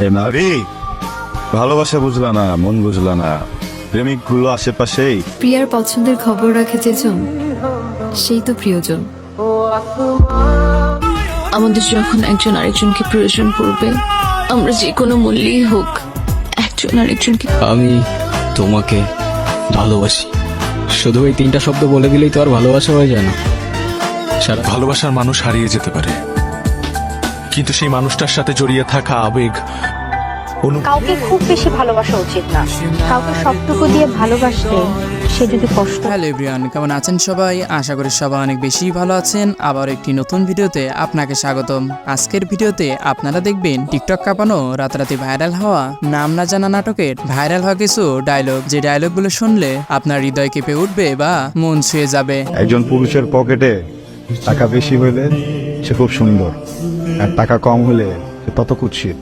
এ নারী, ভালোবাসা বুঝলা না, মন বুঝলা না, প্রেমিক গুলো আশেপাশেই। প্রিয়ার পছন্দের খবর রাখে যেজন, সেই তো প্রিয়জন। আমাদের যখন একজন আরেকজনকে প্রয়োজন পড়বে, আমরা যে কোনো মূল্যেই হোক একজন আরেকজনকে। আমি তোমাকে ভালোবাসি। শুধু এই তিনটা শব্দ বলে দিলেই তো আর ভালোবাসা হয়ে যায় না। সারা ভালোবাসার মানুষ হারিয়ে যেতে পারে, কিন্তু সেই মানুষটার সাথে জড়িয়ে থাকা আবেগ, কাউকে খুব বেশি ভালোবাসা উচিত না। কাউকে সবটুকু দিয়ে ভালোবাসলে সে যদি কষ্ট। হ্যালো এভরিওয়ান, কেমন আছেন সবাই? আশা করি সবাই অনেক বেশি ভালো আছেন। আবার একটি নতুন ভিডিওতে আপনাকে স্বাগতম। আজকের ভিডিওতে আপনারা দেখবেন টিকটক কাঁপানো রাতারাতি ভাইরাল হওয়া নাম না জানা নাটকের ভাইরাল হওয়া কিছু ডায়লগ, যে ডায়লগগুলো শুনলে আপনার হৃদয় কেঁপে উঠবে বা মন ছুঁয়ে যাবে। একজন পুরুষের পকেটে টাকা বেশি হইলে সে খুব সুন্দর, আর টাকা কম হলে সে তত কুৎসিত।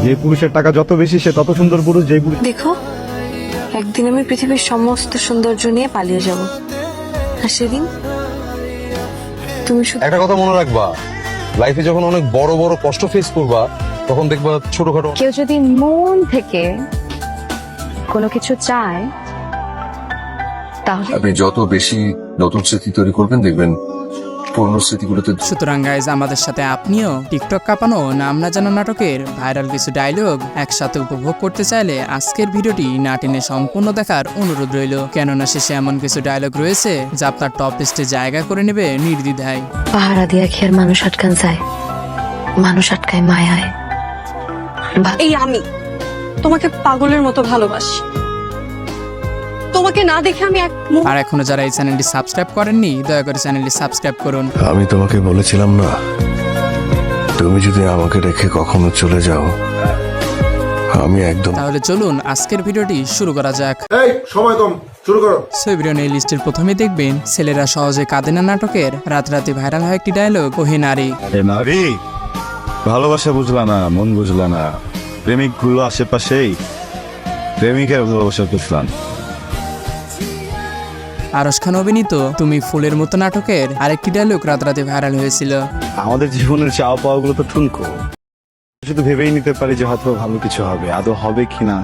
যে পুরুষের টাকা যত বেশি সে তত সুন্দর পুরুষ। যেই পুরুষ দেখো, একদিন আমি পৃথিবীর সমস্ত সৌন্দর্য নিয়ে পালিয়ে যাব, আর সেদিন তুমি শুধু একটা কথা মনে রাখবা, লাইফে যখন অনেক বড় বড় কষ্ট ফেস করবা, তখন দেখবা ছোটখাটো। কেউ যদি মন থেকে কোনো কিছু চায়, তাহলে আপনি যত বেশি নতুন স্মৃতি তৈরি করবেন, দেখবেন পুরনো স্মৃতিগুলোতে। সুতরাং গাইজ, আমাদের সাথে আপনিও টিকটক কাঁপানো নাম না জানা নাটকের ভাইরাল কিছু ডায়লগ একসাথে উপভোগ করতে চাইলে আজকের ভিডিওটি না টেনে সম্পূর্ণ দেখার অনুরোধ রইল, কেননা শেষে এমন কিছু ডায়লগ রয়েছে যা আপনার টপ লিস্টে জায়গা করে নেবে নির্দ্বিধায়। পাহারা দিয়া খেয়ার মানুষ আটকান যায়, মানুষ আটকায় মায়ায়। এই আমি তোমাকে পাগলের মতো ভালোবাসি, তোমাকে না দেখে আমি আর এখনো যারা এই চ্যানেলটি সাবস্ক্রাইব করেননি, দয়া করে চ্যানেলটি সাবস্ক্রাইব করুন। আমি তোমাকে বলেছিলাম না, তুমি যদি আমাকে রেখে কখনো চলে যাও, আমি একদম। তাহলে চলুন আজকের ভিডিওটি শুরু করা যাক। সময় কম, শুরু করো। সেভিরিয়ন এই লিস্টের প্রথমে দেখবেন ছেলেরা সহজে কাঁদে না নাটকের রাতারাতি ভাইরাল হয় একটি ডায়লগ, ওহে নারী। এ নারী, ভালোবাসা বুঝলা না, মন বুঝলা না, প্রেমিক গুলো আশেপাশেই, প্রেমিকের ভালোবাসা বুঝলাম। আরশ খান অভিনীত তুমি ফুলের মতো নাটকের আরেকটি ডায়লগ রাতারাতি ভাইরাল হয়েছিল। আমাদের জীবনের চাওয়া পাওয়া গুলো তো ঠুনকো, শুধু ভেবেই নিতে পারি যে হয়তো ভালো কিছু হবে, আদৌ হবে কিনা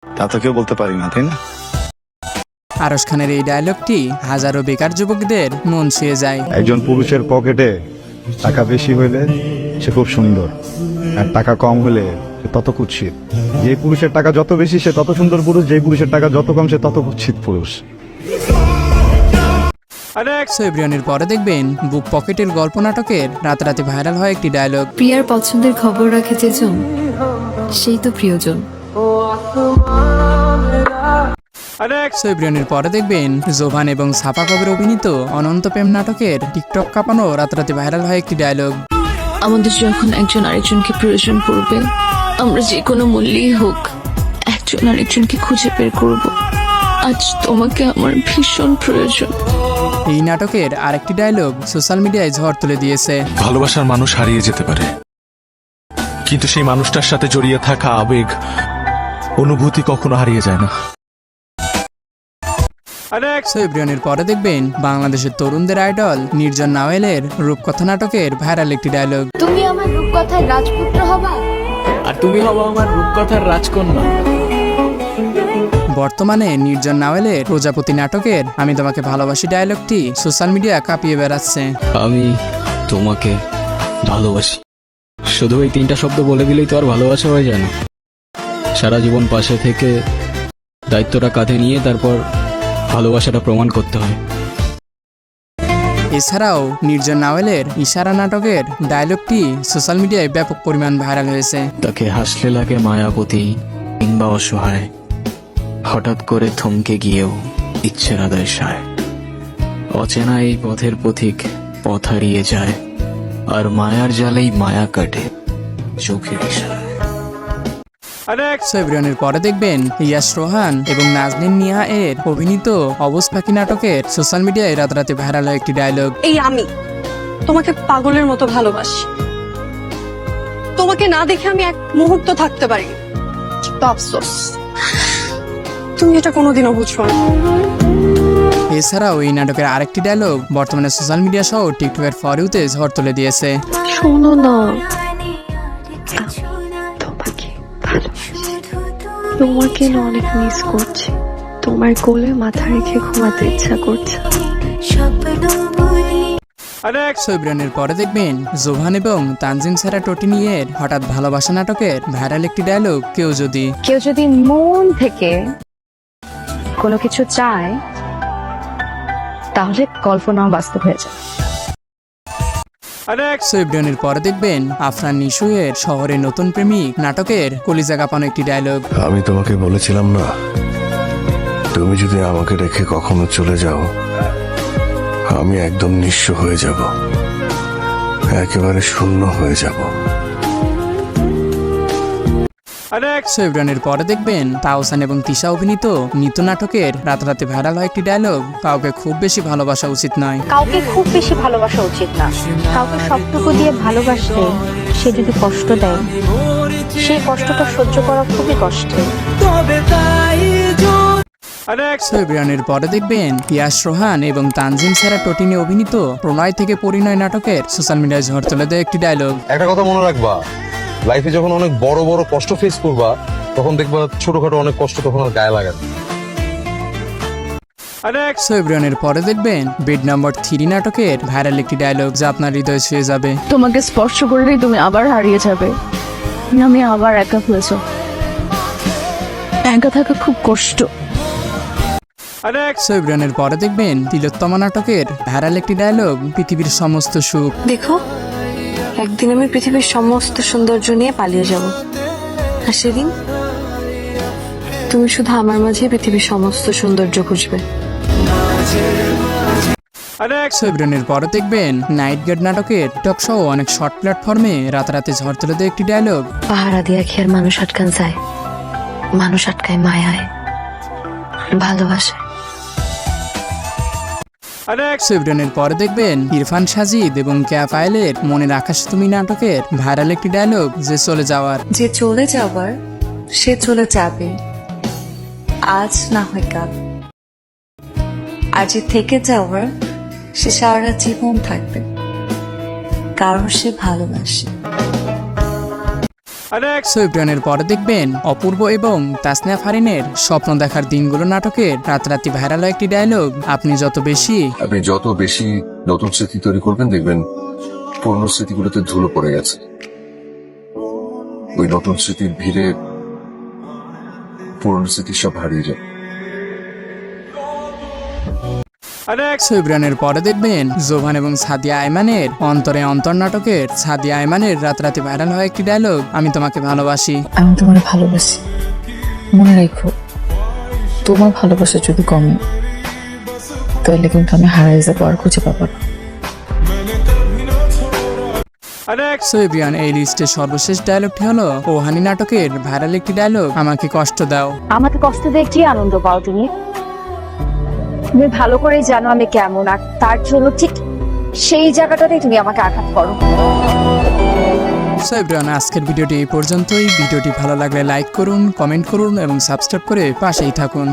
তা তো কেউ বলতে পারি না, তাই না? আরশ খানের এই ডায়লগটি হাজারো বেকার যুবকদের মন ছুঁয়ে যায়। একজন পুরুষের পকেটে টাকা বেশি হইলে সে খুব সুন্দর, আর টাকা কম হলে সে তত কুৎসিত। যে পুরুষের টাকা যত বেশি সে তত সুন্দর পুরুষ, যে পুরুষের টাকা যত কম সে তত কুৎসিত পুরুষ। সেভিরিয়নের পরে দেখবেন বুক পকেটের গল্প নাটকের রাতারাতি ভাইরাল হয় একটি ডায়লগ, প্রিয়ার পছন্দের খবর রাখে যেজন, সেই তো প্রিয়জন। সেভিরিয়নের পরে দেখবেন জোভান এবং ছাপা কবির অভিনীত অনন্ত প্রেম নাটকের টিকটক কাঁপানো রাতারাতি ভাইরাল হয় একটি ডায়লগ, আমাদের যখন একজন আরেকজনকে প্রয়োজন পড়বে, আমরা যে কোনো মূল্যেই হোক একজন আরেকজনকে খুঁজে বের করব। আজ তোমাকে আমার ভীষণ প্রয়োজন। এই নাটকের আরেকটি ডায়লগ সোশ্যাল মিডিয়ায় ঝড় তুলে দিয়েছে। ভালোবাসার মানুষ হারিয়ে যেতে পারে, কিন্তু সেই মানুষটার সাথে জড়িয়ে থাকা আবেগ, অনুভূতি কখনো হারিয়ে যায় না। সেভিরিয়নের পরে দেখবেন বাংলাদেশের তরুণদের আইডল নির্জন নাওয়েলের রূপকথা নাটকের ভাইরাল একটি ডায়লগ, তুমি আমার রূপকথার রাজপুত্র হবা, আর তুমি হবো আমার রূপকথার রাজকন্যা। বর্তমানে নির্জন নাওয়েলের প্রজাপতি নাটকের আমি তোমাকে ভালোবাসি ডায়লগটি সোশ্যাল মিডিয়া কাঁপিয়ে বেড়াচ্ছে। আমি তোমাকে ভালোবাসি। শুধু এই তিনটা শব্দ বলে দিলেই তো আর ভালোবাসা হয়ে যায় না। সারা জীবন পাশে থেকে দায়িত্বটা কাঁধে নিয়ে তারপর ভালোবাসাটা প্রমাণ করতে হয়। এছাড়াও নির্জন নাওয়েলের ইশারা নাটকের ডায়লগটি সোশ্যাল মিডিয়ায় ব্যাপক পরিমাণ ভাইরাল হয়েছে। তাকে হাসলে লাগে মায়াবতী কিংবা অসহায়, হঠাৎ করে থমকে গিয়েও ইচ্ছের আদায় সায়। অচেনা এই পথের পথিক পথ হারিয়ে যায়, আর মায়ার জালেই মায়া কাটে চোখের ইশারায়। সেভিরিয়নের পরে দেখবেন ইয়াশ রোহান এবং নাজনীন নিহা এর অভিনীত অবুজ পাখি নাটকের সোশ্যাল মিডিয়ায় রাতারাতি ভাইরাল হয় একটি ডায়লগ, এই আমি তোমাকে পাগলের মতো ভালোবাসি, তোমাকে না দেখে আমি এক মুহূর্ত থাকতে পারি। আফসোস, তুমি এটা কোনোদিনও বুঝবে না। এছাড়াও এই নাটকের আরেকটি ডায়লগ বর্তমানে সোশ্যাল মিডিয়া সহ টিকটকের ফর ইউতে ঝড় তুলে দিয়েছে, শোনো না, তোমাকে ভালোবাসি। তোমাকে না অনেক মিস করছি। তোমার কোলে মাথা রেখে ঘুমাতে ইচ্ছা করছে। সৈবরানের পরে দেখবেন জোভান এবং তানজিম সারা টোটিনিয়ের হঠাৎ ভালোবাসা নাটকের ভাইরাল একটি ডায়লগ, কেউ যদি মন থেকে কোনো কিছু চায় তাহলে কল্পনাও বাস্তব হয়ে যায়। সৈবরানের পরে দেখবেন আফরান নিশুয়ের শহরের নতুন প্রেমিক নাটকের কলিজা কাঁপানো একটি ডায়লগ। আমি তোমাকে বলেছিলাম না, তুমি যদি আমাকে রেখে কখনো চলে যাও আমি একদম নিঃস্ব হয়ে যাব, একেবারে শূন্য হয়ে যাব। সৈবরানের পরে দেখবেন তাওসান এবং তিশা অভিনীত নিতু নাটকের রাতারাতি ভাইরাল হয় একটি ডায়লগ, কাউকে খুব বেশি ভালোবাসা উচিত নয়। কাউকে খুব বেশি ভালোবাসা উচিত না। কাউকে সবটুকু দিয়ে ভালোবাসলে সে যদি কষ্ট দেয়, সেই কষ্টটা সহ্য করা খুবই কষ্টের। সৈবরানের পরে দেখবেন ইয়াশ রোহান এবং তানজিম সারা টোটিনি অভিনীত প্রণয় থেকে পরিণয় নাটকের সোশ্যাল মিডিয়ায় ঝড় তুলে দেয় একটি ডায়লগ। একটা কথা মনে রাখবা, লাইফে যখন অনেক বড় বড় কষ্ট ফেস করবা তখন দেখবা ছোটখাটো অনেক কষ্ট তখন আর গায়ে লাগে না। সৈবরানের পরে দেখবেন বেড নাম্বার 3 নাটকের ভাইরাল একটি ডায়লগ, যা আপনার হৃদয় ছুঁয়ে যাবে। তোমাকে স্পর্শ করলেই তুমি আবার হারিয়ে যাবে, আমি আবার একা হয়ে যাব। একা থাকা খুব কষ্ট। সৈবরানের পরে দেখবেন তিলোত্তমা নাটকের ভাইরাল একটি ডায়লগ, পৃথিবীর সমস্ত সুখ। দেখো, একদিন আমি পৃথিবীর সমস্ত সৌন্দর্য নিয়ে পালিয়ে যাব, আর সেদিন তুমি শুধু আমার মাঝে পৃথিবীর সমস্ত সৌন্দর্য খুঁজবে। সৈবরানের পরে দেখবেন নাইট গার্ড নাটকের টক সহ অনেক শর্ট প্ল্যাটফর্মে রাতারাতি ঝড় তুলে দেয় একটি ডায়লগ। পাহারা দিয়া কি আর মানুষ আটকান যায়? মানুষ আটকায় মায়ায়, ভালোবাসে। সৈবরানের পরে দেখবেন ইরফান সাজিদ এবং ক্যাফ আইলের মনের আকাশ তুমি নাটকের ভাইরাল একটি ডায়লগ, যে চলে যাওয়ার। যে চলে যাবার সে চলে যাবে, আজ না হয় কাল। আর যে থেকে যাওয়ার সে সারা জীবন থাকবে, কারণ সে ভালোবাসে। সৈবরানের পরে দেখবেন অপূর্ব এবং তাসনিয়া ফারিনের স্বপ্ন দেখার দিনগুলো নাটকের রাতারাতি ভাইরাল একটি ডায়লগ, আপনি যত বেশি নতুন স্মৃতি তৈরি করবেন দেখবেন পুরনো স্মৃতিগুলোতে ধুলো পড়ে গেছে, ওই নতুন স্মৃতির ভিড়ে পুরনো স্মৃতি সব হারিয়ে যাবে। সৈবরানের পরে দেখবেন জোভান এবং সাদিয়া আয়মানের অন্তরে অন্তর নাটকের সাদিয়া আয়মানের রাতারাতি ভাইরাল হয় একটি ডায়লগ, আমি তোমাকে ভালোবাসি। আমি তোমার ভালোবাসি, মনে রেখো তোমার ভালোবাসা যদি কমে তাহলে কিন্তু আমি হারিয়ে যাবো, আর খুঁজে পাবো না। সৈবিয়ান এই লিস্টের সর্বশেষ ডায়লগটি হলো ওহানি নাটকের ভাইরাল একটি ডায়লগ, আমাকে কষ্ট দাও। আমাকে কষ্ট দিয়ে কি আনন্দ পাও তুমি? তুমি ভালো করেই জানো আমি কেমন, আর তার জন্য ঠিক সেই জায়গাটাতেই তুমি আমাকে আঘাত করো। সৈবিয়ান আজকের ভিডিওটি এই পর্যন্তই। ভিডিওটি ভালো লাগলে লাইক করুন, কমেন্ট করুন এবং সাবস্ক্রাইব করে পাশেই থাকুন।